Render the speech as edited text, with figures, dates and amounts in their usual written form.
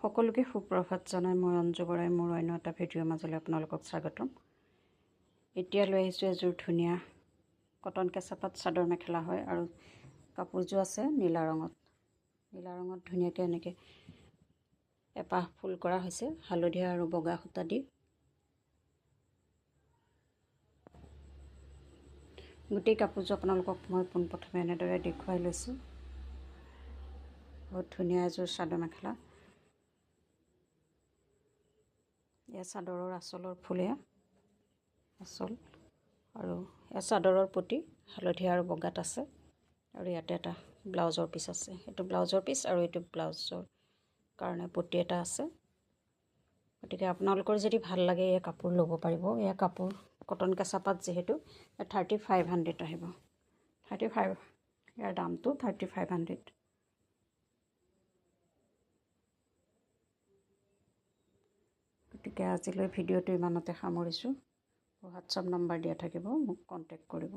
সকলোকে সুপ্ৰভাত জনাই মই অঞ্জু বৰাই মোৰ অন্য এটা ভিডিঅ'ৰ মাজলৈ আপোনালোকক স্বাগতম। এতিয়া লৈ আহিছোঁ এযোৰ ধুনীয়া কটন কেঁচাপাত চাদৰ মেখেলা হয় আৰু কাপোৰযোৰ আছে নীলা ৰঙত ধুনীয়াকৈ এনেকৈ এপাহ ফুল কৰা হৈছে হালধীয়া আৰু বগা সূতা দি। গোটেই কাপোৰযোৰ আপোনালোকক মই পোনপ্ৰথমে এনেদৰে দেখুৱাই লৈছোঁ। বহুত ধুনীয়া এযোৰ চাদৰ মেখেলা। এয়া চাদৰৰ আঁচলৰ ফুল, এয়া আঁচল আৰু এয়া চাদৰৰ পটি হালধীয়া আৰু বগাত আছে আৰু ইয়াতে এটা ব্লাউজৰ পিচ আছে। এইটো ব্লাউজৰ পিচ আৰু এইটো ব্লাউজৰ কাৰণে পটি এটা আছে। গতিকে আপোনালোকৰ যদি ভাল লাগে এই কাপোৰ ল'ব পাৰিব। এয়া কাপোৰ কটন কেঁচাপাত যিহেতু 3500 আহিব। 35 ইয়াৰ দামটো 3500। গতিকে আজিলৈ ভিডিঅ'টো ইমানতে সামৰিছোঁ। হোৱাটছআপ নম্বৰ দিয়া থাকিব, মোক কণ্টেক্ট কৰিব।